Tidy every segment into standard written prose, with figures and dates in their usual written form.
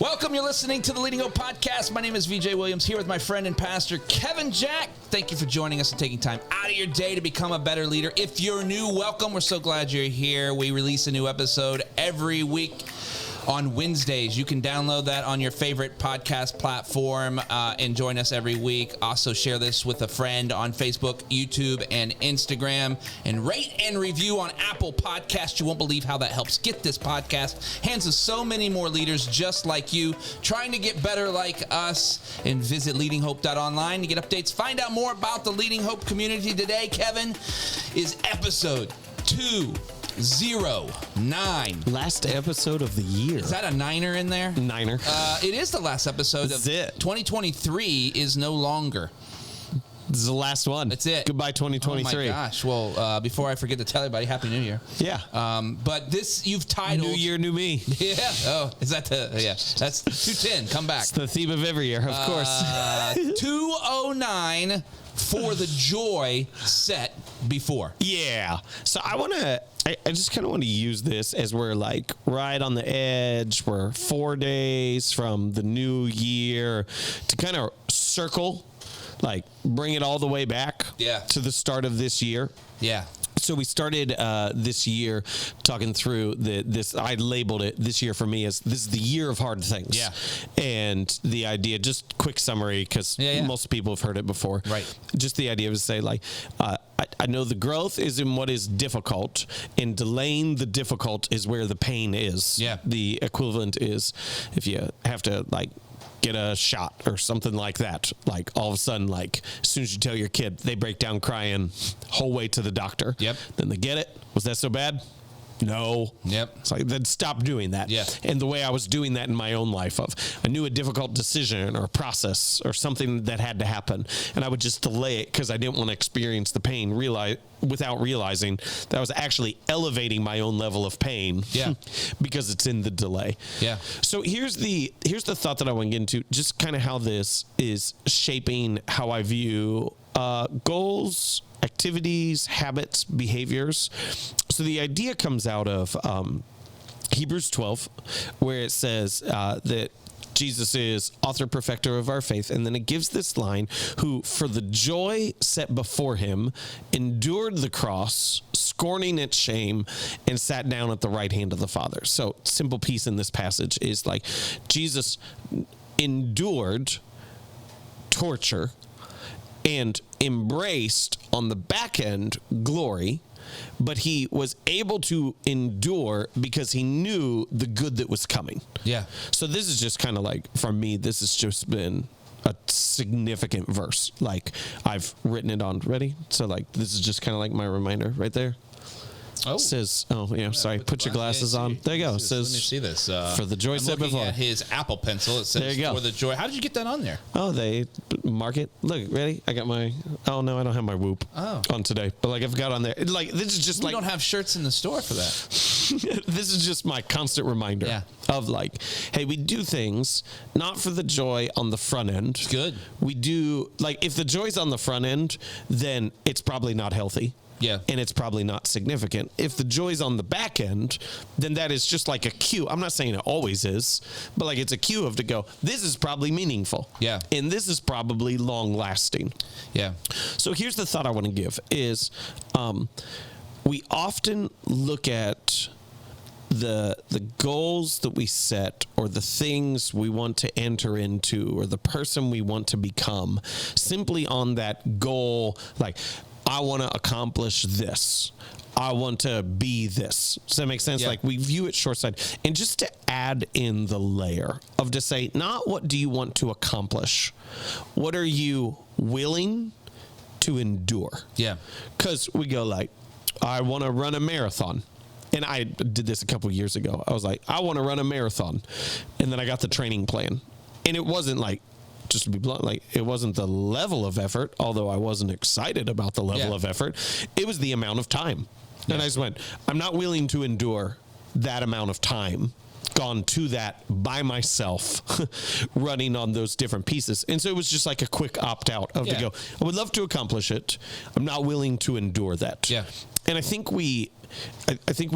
Welcome. You're listening to the Leading Hope Podcast. My name is VJ Williams, here with my friend and pastor, Kevin Jack. Thank you for joining us and taking time out of your day to become a better leader. If you're new, welcome. We're so glad you're here. We release a new episode every week on Wednesdays. You can download that on your favorite podcast platform and join us every week. Also share this with a friend on Facebook, YouTube, and Instagram. And rate and review on Apple Podcasts. You won't believe how that helps get this podcast hands to so many more leaders just like you, trying to get better like us. And visit leadinghope.online to get updates. Find out more about the Leading Hope community. Today, Kevin, is episode 209. Last episode of the year. Is that a niner in there? Niner. It is the last episode That's of it. 2023 is no longer. This is the last one. That's it. Goodbye, 2023. Oh my gosh. Well, before I forget to tell everybody, Happy New Year. Yeah. But this you've titled. New year, new me. Yeah. Oh, is that the, yeah. That's 210. Come back. It's the theme of every year, of course. 209 for the joy set before. Yeah. So I just kind of want to use this as we're like right on the edge. We're 4 days from the new year to kind of circle, like bring it all the way back to the start of this year. Yeah. So we started this year talking through this. I labeled it this year for me as this is the year of hard things. Yeah. And the idea, just quick summary, because most people have heard it before. Right. Just the idea was to say, like, I know the growth is in what is difficult, and delaying the difficult is where the pain is. Yeah. The equivalent is if you have to, like, get a shot or something like that. Like all of a sudden, like as soon as you tell your kid, they break down crying whole way to the doctor. Yep. Then they get it. Was that so bad? No. Yep. It's like, then stop doing that. Yeah. And the way I was doing that in my own life of I knew a difficult decision or process or something that had to happen, and I would just delay it because I didn't want to experience the pain without realizing that I was actually elevating my own level of pain. Yeah. Because it's in the delay. Yeah. So here's the thought that I want to get into, just kind of how this is shaping how I view goals, activities, habits, behaviors. So the idea comes out of Hebrews 12, where it says that Jesus is author, perfecter of our faith. And then it gives this line, who for the joy set before him endured the cross, scorning its shame, and sat down at the right hand of the Father. So simple piece in this passage is like Jesus endured torture and embraced on the back end glory, but he was able to endure because he knew the good that was coming. Yeah. So this is just kind of like, for me, this has just been a significant verse. Like I've written it on. Ready? So like, this is just kind of like my reminder right there. Oh. It says, sorry. Put your glasses on. There you go. It says, let me see this. For the joy set before. At his Apple Pencil. It says, There you go. For the joy. How did you get that on there? Oh, they mark it. Look, ready? I got my. Oh no, I don't have my Whoop on today. But like, I've got on there. Like this is just We don't have shirts in the store for that. This is just my constant reminder of like, hey, we do things not for the joy on the front end. It's good. We do, like, if the joy's on the front end, then it's probably not healthy. Yeah. And it's probably not significant. If the joy's on the back end, then that is just like a cue. I'm not saying it always is, but like it's a cue of to go, this is probably meaningful. Yeah. And this is probably long lasting. Yeah. So here's the thought I want to give is we often look at the goals that we set or the things we want to enter into or the person we want to become simply on that goal, like, I want to accomplish this. I want to be this. Does that make sense? Yeah. Like we view it short-sighted. And just to add in the layer of to say, not what do you want to accomplish? What are you willing to endure? Yeah. Because we go like, I want to run a marathon. And I did this a couple of years ago. I was like, I want to run a marathon. And then I got the training plan. And it wasn't like, just to be blunt, like it wasn't the level of effort, although I wasn't excited about the level of effort. It was the amount of time. And I just went, I'm not willing to endure that amount of time gone to that by myself running on those different pieces. And so it was just like a quick opt out of to go, I would love to accomplish it. I'm not willing to endure that. Yeah. And I think we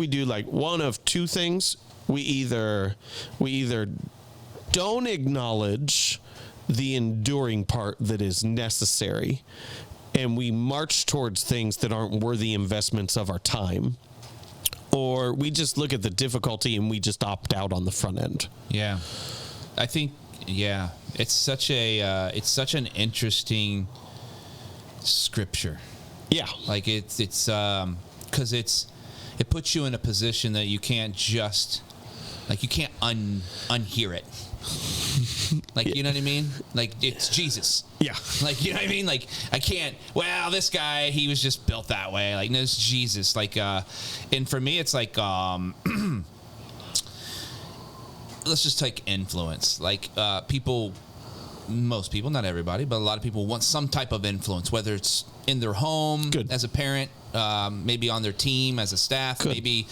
do like one of two things. We either don't acknowledge the enduring part that is necessary, and we march towards things that aren't worthy investments of our time, or we just look at the difficulty and we just opt out on the front end. Yeah. I think, it's such an interesting scripture. Yeah. Like it's because it puts you in a position that you can't just, like, you can't unhear it. Like, you know what I mean? Like, it's Jesus. Yeah. Like, you know what I mean? Like, I can't, well, this guy, he was just built that way. Like, no, it's Jesus. Like, and for me, it's like, let's just take influence. Like, most people, not everybody, but a lot of people want some type of influence, whether it's in their home as a parent, maybe on their team as a staff, maybe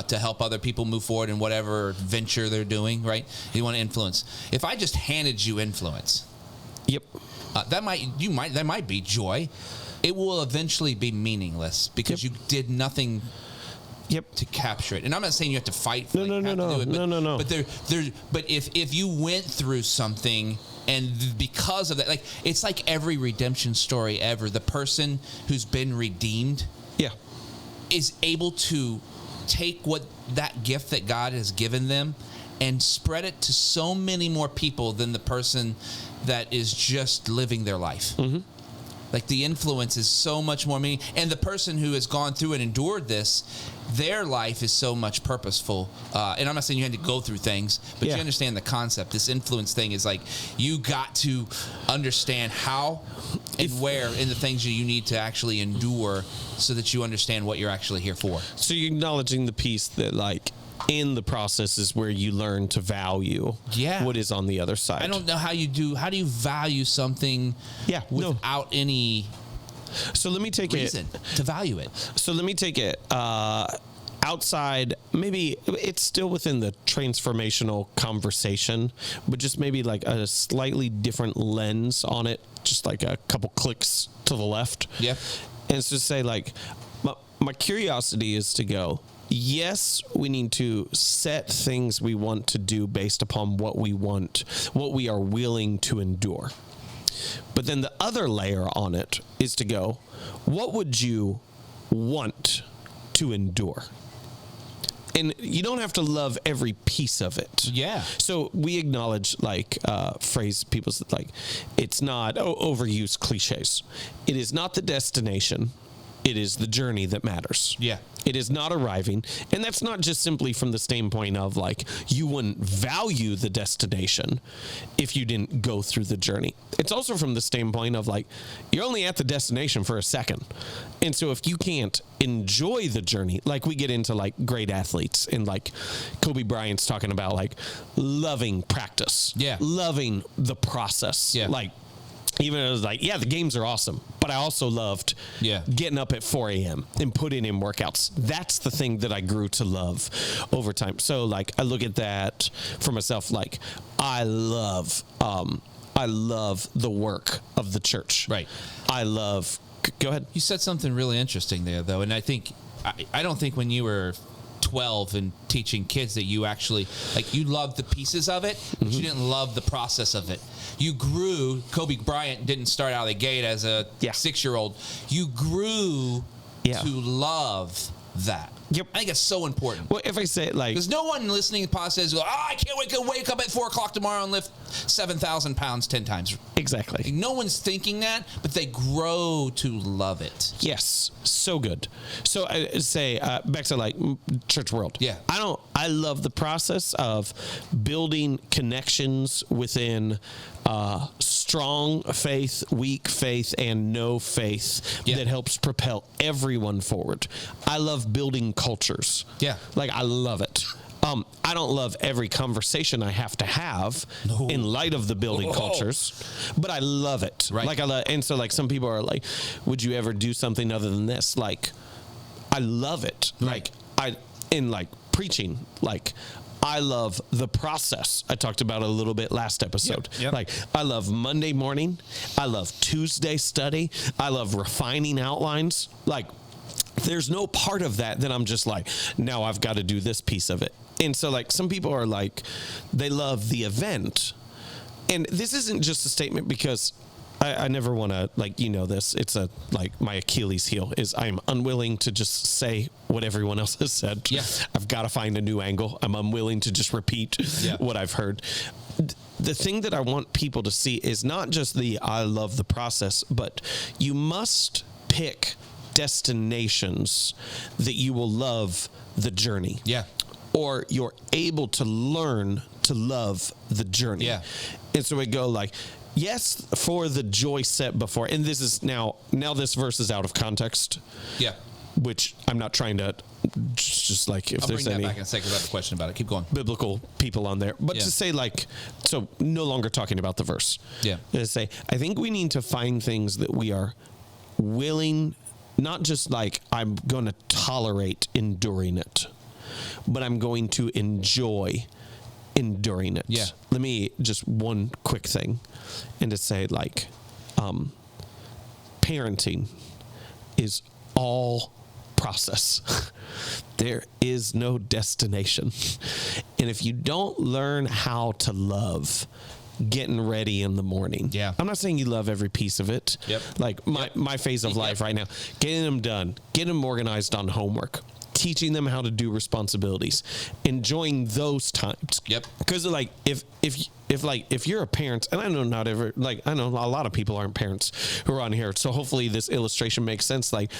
to help other people move forward in whatever venture they're doing, right? You want to influence. If I just handed you influence, Yep. that might be joy. It will eventually be meaningless because you did nothing to capture it. And I'm not saying you have to fight for No. But if you went through something, and because of that, like, it's like every redemption story ever, the person who's been redeemed is able to take that gift that God has given them and spread it to so many more people than the person that is just living their life. Mm-hmm. Like, the influence is so much more meaning. And the person who has gone through and endured this, their life is so much purposeful. And I'm not saying you had to go through things, but you understand the concept. This influence thing is like, you got to understand how and where in the things you need to actually endure so that you understand what you're actually here for. So you're acknowledging the piece that, like, in the process is where you learn to value what is on the other side. I don't know how do you value something without any so let me take reason to value it. So let me take it outside, maybe it's still within the transformational conversation, but just maybe like a slightly different lens on it, just like a couple clicks to the left. Yeah. And it's just say, like, my curiosity is to go, yes, we need to set things we want to do based upon what we want, what we are willing to endure. But then the other layer on it is to go, what would you want to endure? And you don't have to love every piece of it. Yeah. So we acknowledge, like, phrase people like, it's not overused cliches. It is not the destination. It is the journey that matters. Yeah. It is not arriving. And that's not just simply from the standpoint of, like, you wouldn't value the destination if you didn't go through the journey. It's also from the standpoint of, like, you're only at the destination for a second. And so if you can't enjoy the journey, like we get into, like, great athletes, and, like, Kobe Bryant's talking about, like, loving practice. Yeah. Loving the process. Yeah. Like, even it was like, the games are awesome, but I also loved getting up at 4 a.m. and putting in workouts. That's the thing that I grew to love over time. So, like, I look at that for myself. Like, I love the work of the church. Right. Go ahead. You said something really interesting there, though, and I don't think when you were 12 and teaching kids that you actually, like, you loved the pieces of it, but you didn't love the process of it. You grew. Kobe Bryant didn't start out of the gate as a 6-year-old. You grew to love that. Yep. I think it's so important. Well, if I say it like... Because no one listening to the podcast says, I can't wake up at 4 o'clock tomorrow and lift 7,000 pounds 10 times. Exactly. Like, no one's thinking that, but they grow to love it. Yes. So good. So I say, back to, like, church world. Yeah. I love the process of building connections within strong faith, weak faith, and no faith that helps propel everyone forward. I love building cultures. Yeah. Like, I love it. I don't love every conversation I have to have in light of the building cultures, but I love it. Right. Like, and so, like, some people are like, would you ever do something other than this? Like, I love it. Right. Like, in, like, preaching, like, I love the process. I talked about it a little bit last episode. Yep. Like, I love Monday morning. I love Tuesday study. I love refining outlines. Like, there's no part of that I'm just like, now I've got to do this piece of it. And so like some people are like, they love the event. And this isn't just a statement because I never want to, like, this. It's like my Achilles heel is I'm unwilling to just say what everyone else has said. Yeah. I've got to find a new angle. I'm unwilling to just repeat what I've heard. The thing that I want people to see is not just I love the process, but you must pick destinations that you will love the journey. Yeah. Or you're able to learn to love the journey. Yeah. And so we go like, yes, for the joy set before. And this is now this verse is out of context. Yeah. Which I'm not trying to just like if I'll there's bring any that back in a second. I have a question about it. Keep going. biblical people on there. But to say like, so no longer talking about the verse. Yeah. To say, I think we need to find things that we are willing, not just like I'm going to tolerate enduring it, but I'm going to enjoy enduring it. Yeah. Let me just one quick thing and to say like, parenting is all process. There is no destination. And if you don't learn how to love getting ready in the morning. Yeah. I'm not saying you love every piece of it. Yep. Like my phase of life right now, getting them done, getting them organized on homework, teaching them how to do responsibilities, enjoying those times. Yep. Because like if you're a parent, and I know not every, like I know a lot of people aren't parents who are on here, so hopefully this illustration makes sense. Like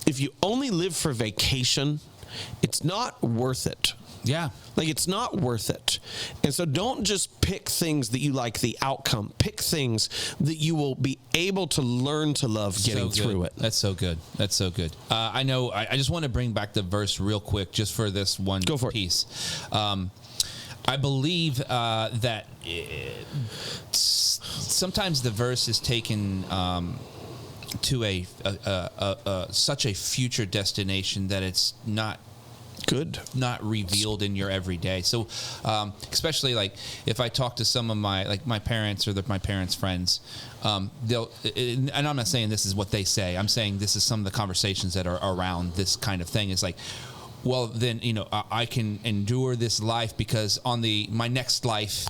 if you only live for vacation, it's not worth it. Yeah. Like it's not worth it. And so don't just pick things that you like the outcome. Pick things that you will be able to learn to love getting through it. That's so good. That's so good. I know. I just want to bring back the verse real quick just for this one piece. I believe that sometimes the verse is taken to such a future destination that it's not revealed in your everyday. So especially like if I talk to some of my parents or my parents' friends, they'll, and I'm not saying this is what they say, I'm saying this is some of the conversations that are around this kind of thing. Is like, well, then, I can endure this life because on my next life.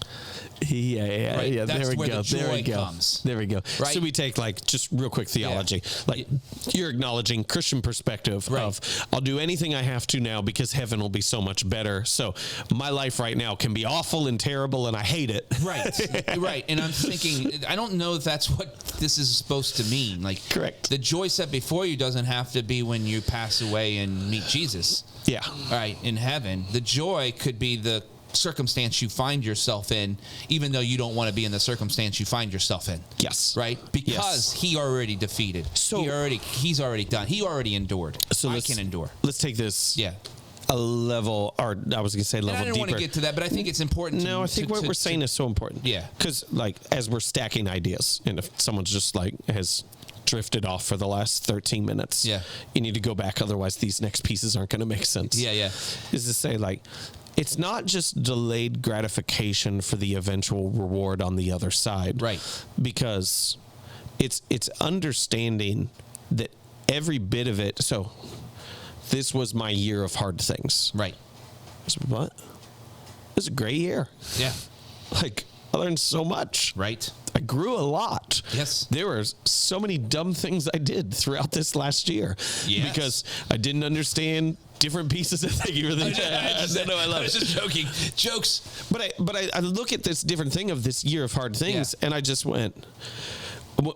Yeah. Right? Yeah. That's there we where go. the joy there we go. comes. There we go. Right? So we take like just real quick theology. Yeah. Like you're acknowledging Christian perspective of I'll do anything I have to now because heaven will be so much better. So my life right now can be awful and terrible and I hate it. Right. Right. And I'm thinking, I don't know if that's what this is supposed to mean. Like, correct. The joy set before you doesn't have to be when you pass away and meet Jesus. Yeah. All right. In heaven, the joy could be the circumstance you find yourself in, even though you don't want to be in the circumstance you find yourself in. Yes. Right? Because he already defeated. So he's already done. He already endured. So I can endure. Let's take this. Yeah. A level, or I was going to say level deeper. I didn't want to get to that, but I think it's important. No, I think what we're saying is so important. Yeah. Because like as we're stacking ideas, and if someone's just like has drifted off for the last 13 minutes, you need to go back. Otherwise, these next pieces aren't going to make sense. Yeah. Is to say like, it's not just delayed gratification for the eventual reward on the other side. Right. Because it's understanding that every bit of it. So this was my year of hard things. Right. What? It was a great year. Yeah. Like I learned so much. Right. I grew a lot. Yes. There were so many dumb things I did throughout this last year. Yes. Because I didn't understand different pieces of thank you for the I love it. I was just joking. Jokes. But I look at this different thing of this year of hard things and I just went,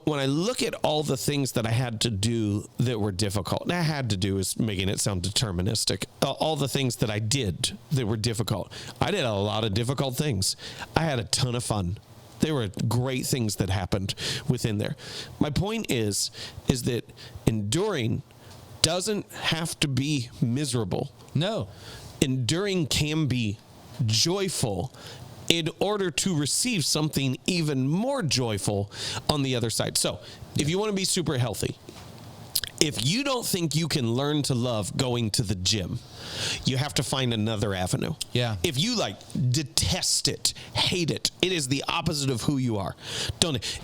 when I look at all the things that I had to do that were difficult, and I had to do is making it sound deterministic. All the things that I did that were difficult. I did a lot of difficult things. I had a ton of fun. There were great things that happened within there. My point is that enduring doesn't have to be miserable. No. Enduring can be joyful in order to receive something even more joyful on the other side. So if you want to be super healthy If you don't think you can learn to love going to the gym, you have to find another avenue. Yeah. If you detest it, hate it, it is the opposite of who you are.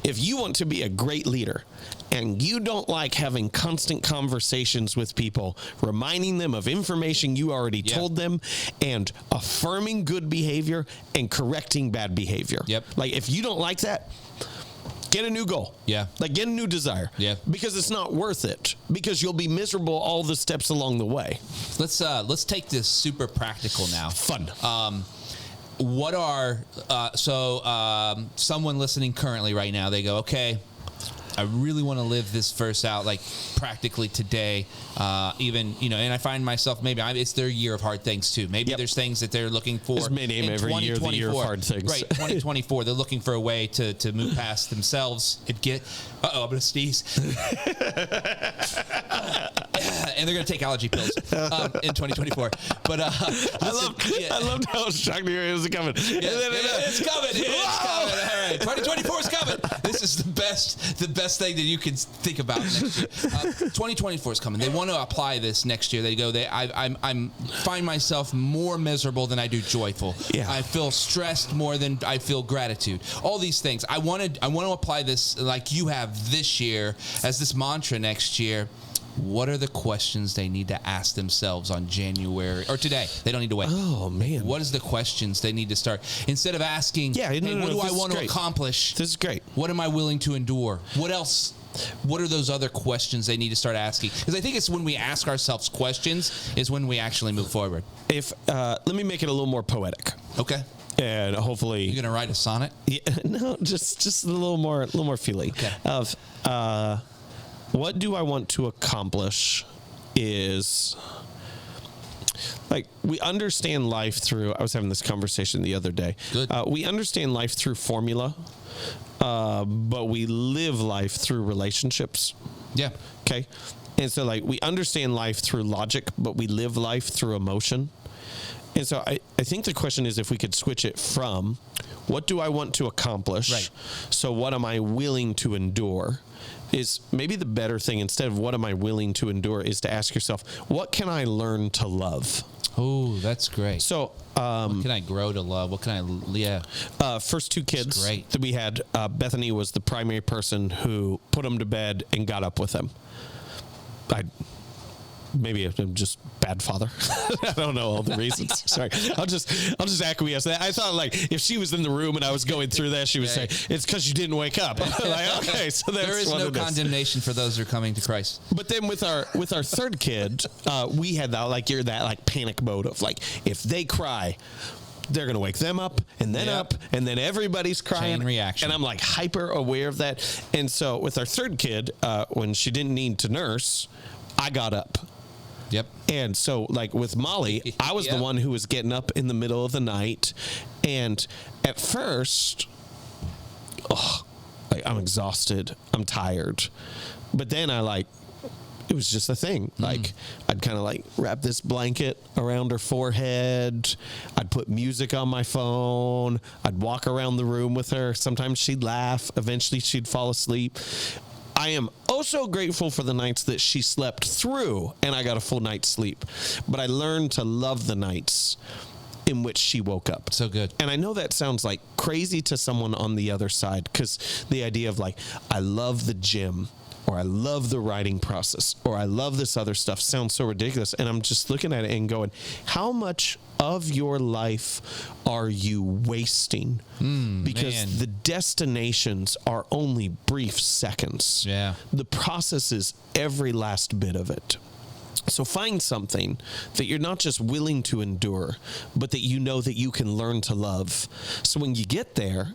If you want to be a great leader and you don't like having constant conversations with people, reminding them of information you already told them, and affirming good behavior and correcting bad behavior. Yep. If you don't like that, get a new goal. Yeah. Get a new desire. Yeah. Because it's not worth it. Because you'll be miserable all the steps along the way. Let's take this super practical now. Fun. What are someone listening currently right now, they go, okay, I really want to live this verse out practically today. Even, and I find myself, it's their year of hard things too. Maybe there's things that they're looking for. This may name every year the year of hard things. Right, 2024. They're looking for a way to move past themselves and get, I'm going to sneeze. And they're going to take allergy pills in 2024. But I loved how shocked you were. It was coming. It's coming. It's coming. All right, 2024 is coming. This is the best thing that you can think about next year. 2024 is coming. They want to apply this next year. They go, I find myself more miserable than I do joyful. Yeah. I feel stressed more than I feel gratitude. All these things. I want to apply this like you have this year as this mantra next year. What are the questions they need to ask themselves on January or today? They don't need to wait. Oh, man. What is the questions they need to start? Instead of asking, what do I want to accomplish? This is great. What am I willing to endure? What else? What are those other questions they need to start asking? Because I think it's when we ask ourselves questions is when we actually move forward. Let me make it a little more poetic. Okay. And hopefully You're gonna write a sonnet? Yeah, no, just a little more feeling. Okay. Of what do I want to accomplish is we understand life through, I was having this conversation the other day. Good. We understand life through formula, but we live life through relationships. Yeah. Okay. And so we understand life through logic, but we live life through emotion. And so I think the question is if we could switch it from what do I want to accomplish? Right. So what am I willing to endure? Is maybe the better thing instead of what am I willing to endure is to ask yourself, what can I learn to love? Oh, that's great. So, what can I grow to love? What can first two kids great. that we had, Bethany was the primary person who put them to bed and got up with them. Maybe I'm just bad father. I don't know all the reasons. Sorry. I'll just acquiesce that. I thought if she was in the room and I was going through that, she would say, it's because you didn't wake up. Okay, so that's there is no condemnation for those who are coming to Christ. But then with our third kid, we had that panic mode of if they cry, they're going to wake them up and then up and then everybody's crying. Chain reaction. And I'm hyper aware of that. And so with our third kid, when she didn't need to nurse, I got up. Yep. And so with Molly, I was the one who was getting up in the middle of the night. And at first, I'm exhausted. I'm tired. But then it was just a thing. I'd kind of wrap this blanket around her forehead. I'd put music on my phone. I'd walk around the room with her. Sometimes she'd laugh. Eventually she'd fall asleep. I am so grateful for the nights that she slept through and I got a full night's sleep. But I learned to love the nights in which she woke up. So good. And I know that sounds crazy to someone on the other side because the idea of I love the gym or I love the writing process or I love this other stuff sounds so ridiculous. And I'm just looking at it and going, how much of your life are you wasting? Because the destinations are only brief seconds. Yeah. The process is every last bit of it. So find something that you're not just willing to endure, but that you know that you can learn to love. So when you get there,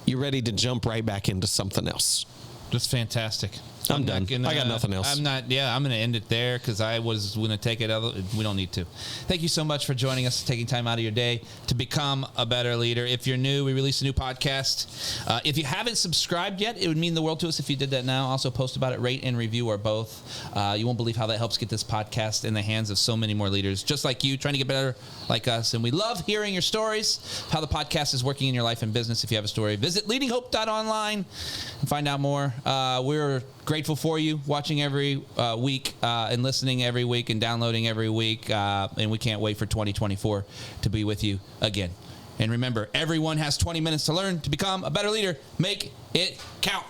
you're ready to jump right back into something else. That's fantastic. I'm done. I got nothing else. I'm going to end it there because I was going to take it out. We don't need to. Thank you so much for joining us, taking time out of your day to become a better leader. If you're new, we release a new podcast. If you haven't subscribed yet, it would mean the world to us if you did that now. Also post about it, rate and review or both. You won't believe how that helps get this podcast in the hands of so many more leaders just like you, trying to get better like us. And we love hearing your stories, how the podcast is working in your life and business. If you have a story, visit leadinghope.online and find out more. We're grateful for you watching every week and listening every week and downloading every week. And we can't wait for 2024 to be with you again. And remember, everyone has 20 minutes to learn to become a better leader. Make it count.